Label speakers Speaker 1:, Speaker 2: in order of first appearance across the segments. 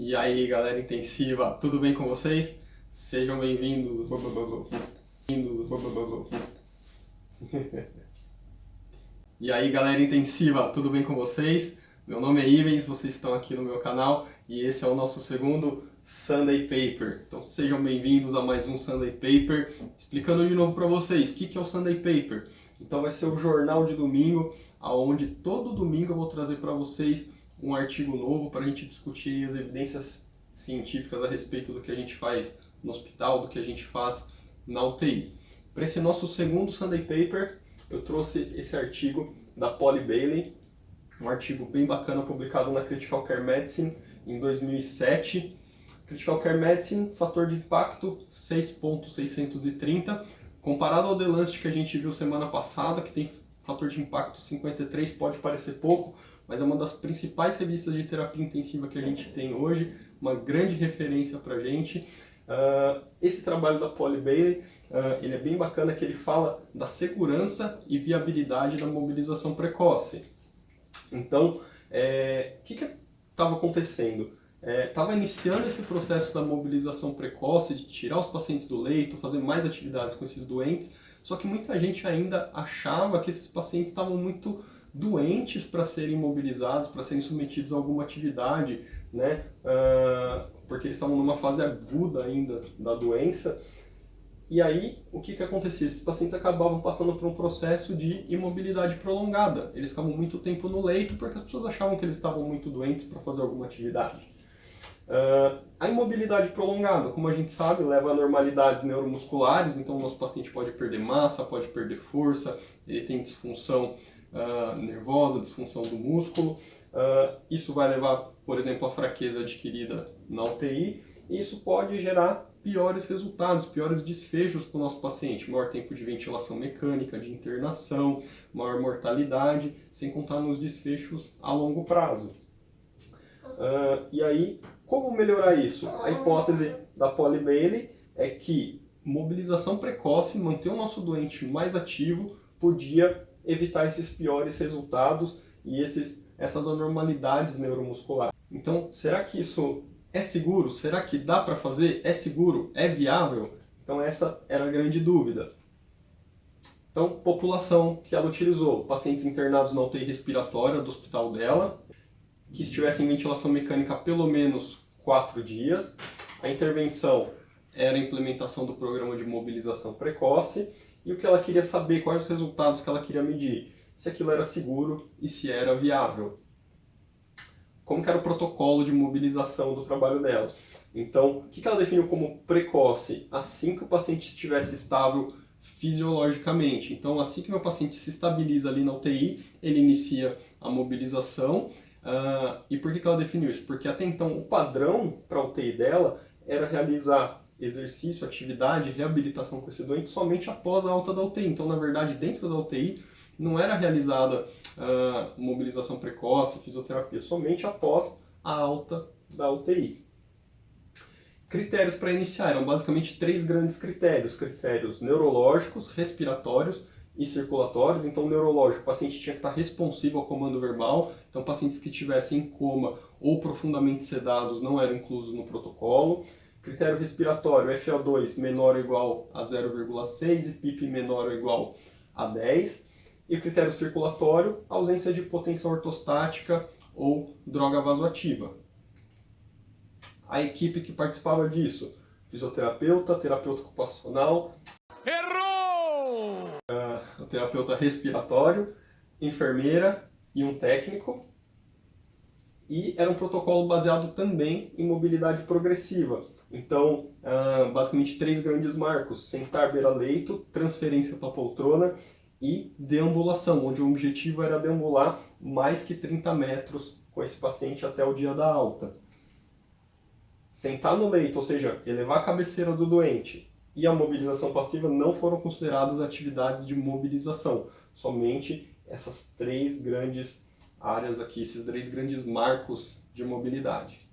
Speaker 1: E aí, galera intensiva, tudo bem com vocês? Sejam bem-vindos. E aí, galera intensiva, tudo bem com vocês? Meu nome é Ivens, vocês estão aqui no meu canal e esse é o nosso segundo Sunday Paper. Então sejam bem-vindos a mais um Sunday Paper. Explicando de novo para vocês, o que é o Sunday Paper? Então vai ser o jornal de domingo, onde todo domingo eu vou trazer para vocês um artigo novo para a gente discutir as evidências científicas a respeito do que a gente faz no hospital, do que a gente faz na UTI. Para esse nosso segundo Sunday Paper, eu trouxe esse artigo da Polly Bailey, um artigo bem bacana publicado na Critical Care Medicine em 2007. Critical Care Medicine, fator de impacto 6.630, comparado ao The Lancet que a gente viu semana passada, que tem fator de impacto 53, pode parecer pouco, mas é uma das principais revistas de terapia intensiva que a gente tem hoje, uma grande referência para a gente. Esse trabalho da Polly Bailey, ele é bem bacana, que ele fala da segurança e viabilidade da mobilização precoce. Então, o que estava acontecendo? Estava iniciando esse processo da mobilização precoce, de tirar os pacientes do leito, fazer mais atividades com esses doentes, só que muita gente ainda achava que esses pacientes estavam muito doentes para serem mobilizados, para serem submetidos a alguma atividade, né? Porque eles estavam numa fase aguda ainda da doença. E aí, o que acontecia? Esses pacientes acabavam passando por um processo de imobilidade prolongada. Eles ficavam muito tempo no leito porque as pessoas achavam que eles estavam muito doentes para fazer alguma atividade. A imobilidade prolongada, como a gente sabe, leva a anormalidades neuromusculares, então o nosso paciente pode perder massa, pode perder força, ele tem disfunção nervosa, disfunção do músculo. Isso vai levar, por exemplo, à fraqueza adquirida na UTI, e isso pode gerar piores resultados, piores desfechos para o nosso paciente, maior tempo de ventilação mecânica, de internação, maior mortalidade, sem contar nos desfechos a longo prazo. E aí, como melhorar isso? A hipótese da Polly Bailey é que mobilização precoce, manter o nosso doente mais ativo, podia evitar esses piores resultados e essas anormalidades neuromusculares. Então, será que isso é seguro? Será que dá para fazer? É seguro? É viável? Então essa era a grande dúvida. Então, população que ela utilizou: pacientes internados na UTI respiratória do hospital dela, que estivessem em ventilação mecânica há pelo menos 4 dias. A intervenção era a implementação do programa de mobilização precoce, e o que ela queria saber, quais os resultados que ela queria medir, se aquilo era seguro e se era viável. Como que era o protocolo de mobilização do trabalho dela. Então, o que ela definiu como precoce? Assim que o paciente estivesse estável fisiologicamente. Então, assim que meu paciente se estabiliza ali na UTI, ele inicia a mobilização. E por que ela definiu isso? Porque até então o padrão para a UTI dela era realizar exercício, atividade, reabilitação com esse doente somente após a alta da UTI. Então, na verdade, dentro da UTI, não era realizada mobilização precoce, fisioterapia, somente após a alta da UTI. Critérios para iniciar eram basicamente 3 grandes critérios: critérios neurológicos, respiratórios e circulatórios. Então, neurológico, o paciente tinha que estar responsivo ao comando verbal, então pacientes que estivessem em coma ou profundamente sedados não eram inclusos no protocolo. Critério respiratório, FO2 menor ou igual a 0,6 e PIP menor ou igual a 10. E o critério circulatório, ausência de hipotensão ortostática ou droga vasoativa. A equipe que participava disso: fisioterapeuta, terapeuta ocupacional, o terapeuta respiratório, enfermeira e um técnico. E era um protocolo baseado também em mobilidade progressiva. Então, basicamente 3 grandes marcos: sentar beira-leito, transferência para a poltrona e deambulação, onde o objetivo era deambular mais que 30 metros com esse paciente até o dia da alta. Sentar no leito, ou seja, elevar a cabeceira do doente, e a mobilização passiva não foram consideradas atividades de mobilização, somente essas 3 grandes áreas aqui, esses 3 grandes marcos de mobilidade.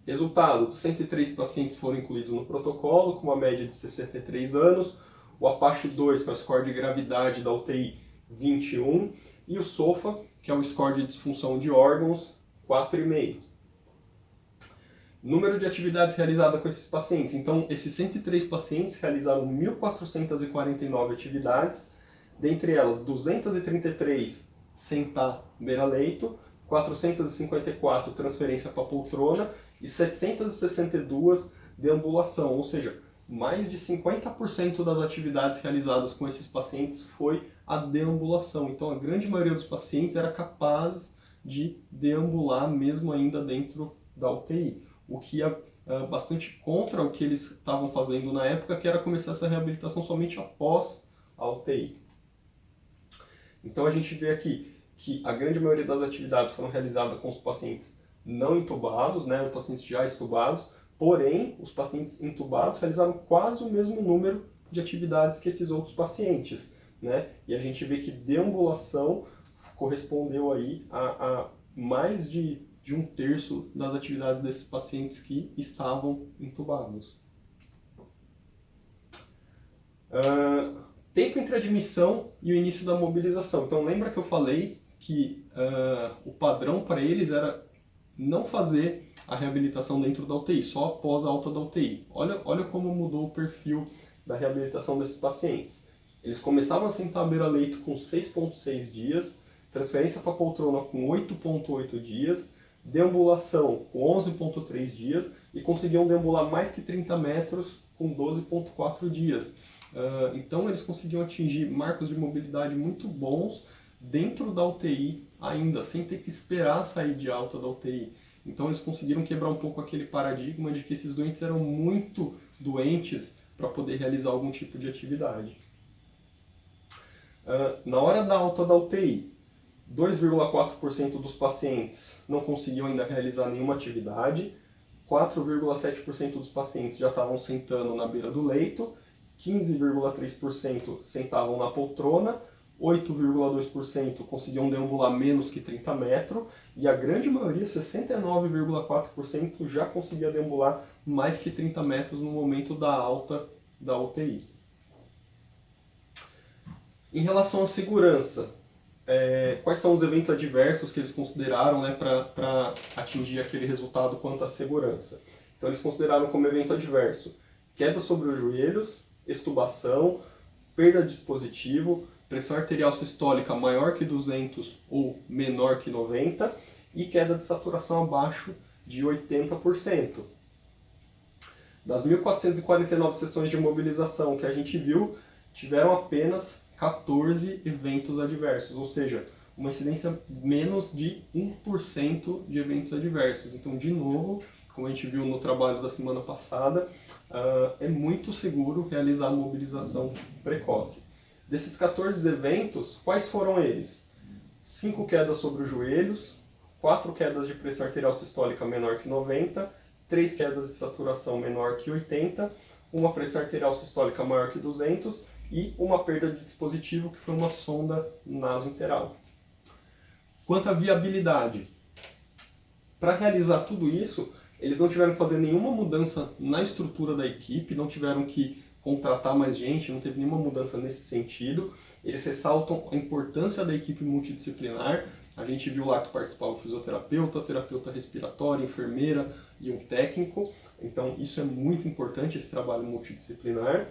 Speaker 1: Resultado: 103 pacientes foram incluídos no protocolo, com uma média de 63 anos, o Apache 2, que é o score de gravidade da UTI, 21, e o SOFA, que é o score de disfunção de órgãos, 4,5. Número de atividades realizadas com esses pacientes. Então, esses 103 pacientes realizaram 1.449 atividades, dentre elas 233 sentar beira-leito, 454 transferência para poltrona e 762 deambulação, ou seja, mais de 50% das atividades realizadas com esses pacientes foi a deambulação. Então, a grande maioria dos pacientes era capaz de deambular mesmo ainda dentro da UTI, o que ia bastante contra o que eles estavam fazendo na época, que era começar essa reabilitação somente após a UTI. Então, a gente vê aqui que a grande maioria das atividades foram realizadas com os pacientes não intubados, né, os pacientes já extubados, porém, os pacientes intubados realizaram quase o mesmo número de atividades que esses outros pacientes, né? E a gente vê que deambulação correspondeu aí a mais de um terço das atividades desses pacientes que estavam intubados. Tempo entre a admissão e o início da mobilização. Então, lembra que eu falei que o padrão para eles era não fazer a reabilitação dentro da UTI, só após a alta da UTI. Olha como mudou o perfil da reabilitação desses pacientes. Eles começavam a sentar à beira-leito com 6,6 dias, transferência para poltrona com 8,8 dias, deambulação com 11,3 dias e conseguiam deambular mais que 30 metros com 12,4 dias. Então eles conseguiam atingir marcos de mobilidade muito bons dentro da UTI ainda, sem ter que esperar sair de alta da UTI. Então eles conseguiram quebrar um pouco aquele paradigma de que esses doentes eram muito doentes para poder realizar algum tipo de atividade. Na hora da alta da UTI, 2,4% dos pacientes não conseguiam ainda realizar nenhuma atividade, 4,7% dos pacientes já estavam sentando na beira do leito, 15,3% sentavam na poltrona, 8,2% conseguiam deambular menos que 30 metros e a grande maioria, 69,4%, já conseguia deambular mais que 30 metros no momento da alta da UTI. Em relação à segurança, quais são os eventos adversos que eles consideraram, né, para atingir aquele resultado quanto à segurança? Então eles consideraram como evento adverso queda sobre os joelhos, extubação, perda de dispositivo, pressão arterial sistólica maior que 200 ou menor que 90 e queda de saturação abaixo de 80%. Das 1.449 sessões de mobilização que a gente viu, tiveram apenas 14 eventos adversos, ou seja, uma incidência menos de 1% de eventos adversos. Então, de novo, como a gente viu no trabalho da semana passada, é muito seguro realizar a mobilização precoce. Desses 14 eventos, quais foram eles? 5 quedas sobre os joelhos, 4 quedas de pressão arterial sistólica menor que 90, 3 quedas de saturação menor que 80, uma pressão arterial sistólica maior que 200 e uma perda de dispositivo, que foi uma sonda nasointeral. Quanto à viabilidade, para realizar tudo isso, eles não tiveram que fazer nenhuma mudança na estrutura da equipe, não tiveram que contratar mais gente, não teve nenhuma mudança nesse sentido. Eles ressaltam a importância da equipe multidisciplinar. A gente viu lá que participava o fisioterapeuta, terapeuta respiratório, enfermeira e um técnico. Então isso é muito importante, esse trabalho multidisciplinar.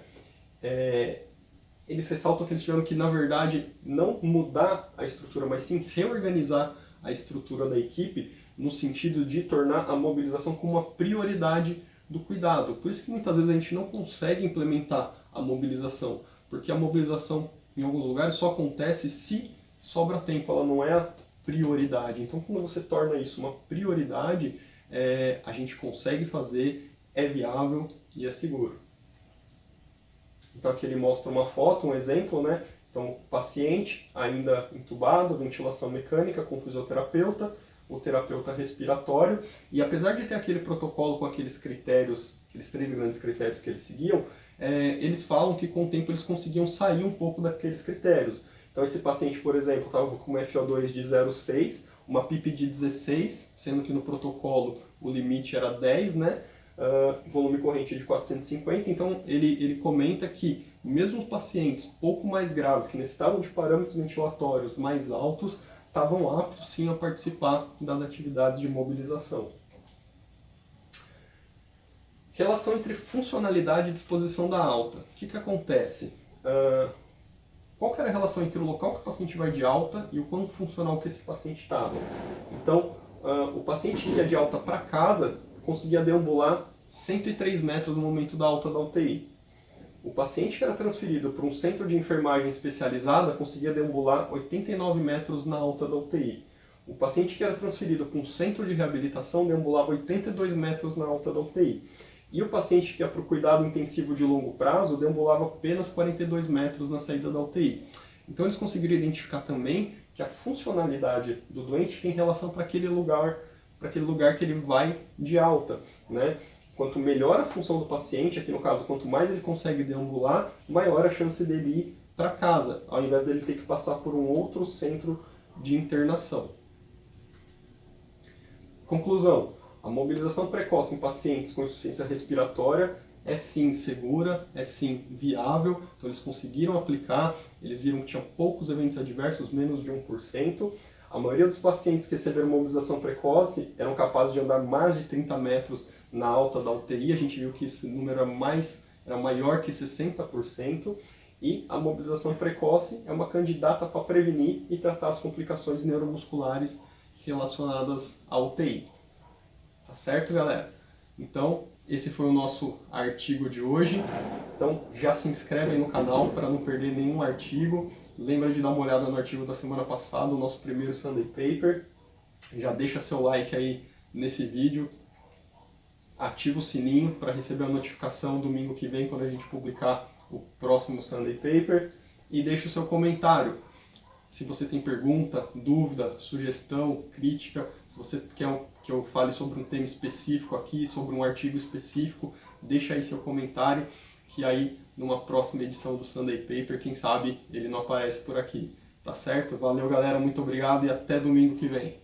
Speaker 1: Eles ressaltam que eles tiveram que, na verdade, não mudar a estrutura, mas sim reorganizar a estrutura da equipe no sentido de tornar a mobilização como uma prioridade do cuidado. Por isso que muitas vezes a gente não consegue implementar a mobilização, porque a mobilização em alguns lugares só acontece se sobra tempo, ela não é a prioridade. Então, quando você torna isso uma prioridade, a gente consegue fazer, é viável e é seguro. Então aqui ele mostra uma foto, um exemplo, né? Então, paciente ainda entubado, ventilação mecânica com fisioterapeuta, o terapeuta respiratório, e apesar de ter aquele protocolo com aqueles critérios, aqueles 3 grandes critérios que eles seguiam, eles falam que com o tempo eles conseguiam sair um pouco daqueles critérios. Então esse paciente, por exemplo, estava com uma FO2 de 0,6, uma PIP de 16, sendo que no protocolo o limite era 10, né? Volume corrente de 450, então ele comenta que mesmo pacientes pouco mais graves, que necessitavam de parâmetros ventilatórios mais altos, estavam aptos sim a participar das atividades de mobilização. Relação entre funcionalidade e disposição da alta. O que acontece? Qual que era a relação entre o local que o paciente vai de alta e o quão funcional que esse paciente estava? Então, o paciente ia de alta para casa, conseguia deambular 103 metros no momento da alta da UTI. O paciente que era transferido para um centro de enfermagem especializada conseguia deambular 89 metros na alta da UTI. O paciente que era transferido para um centro de reabilitação deambulava 82 metros na alta da UTI. E o paciente que ia para o cuidado intensivo de longo prazo deambulava apenas 42 metros na saída da UTI. Então eles conseguiram identificar também que a funcionalidade do doente tem relação para aquele lugar que ele vai de alta, né? Quanto melhor a função do paciente, aqui no caso, quanto mais ele consegue deambular, maior a chance dele ir para casa, ao invés dele ter que passar por um outro centro de internação. Conclusão: a mobilização precoce em pacientes com insuficiência respiratória é sim segura, é sim viável, então eles conseguiram aplicar, eles viram que tinha poucos eventos adversos, menos de 1%. A maioria dos pacientes que receberam mobilização precoce eram capazes de andar mais de 30 metros na alta da UTI, a gente viu que esse número era maior que 60%, e a mobilização precoce é uma candidata para prevenir e tratar as complicações neuromusculares relacionadas à UTI. Tá certo, galera? Então, esse foi o nosso artigo de hoje. Então, já se inscreve aí no canal para não perder nenhum artigo. Lembra de dar uma olhada no artigo da semana passada, o nosso primeiro Sunday Paper. Já deixa seu like aí nesse vídeo. Ativa o sininho para receber a notificação domingo que vem, quando a gente publicar o próximo Sunday Paper. E deixa o seu comentário. Se você tem pergunta, dúvida, sugestão, crítica, se você quer que eu fale sobre um tema específico aqui, sobre um artigo específico, deixa aí seu comentário, que aí numa próxima edição do Sunday Paper, quem sabe ele não aparece por aqui. Tá certo? Valeu, galera, muito obrigado e até domingo que vem.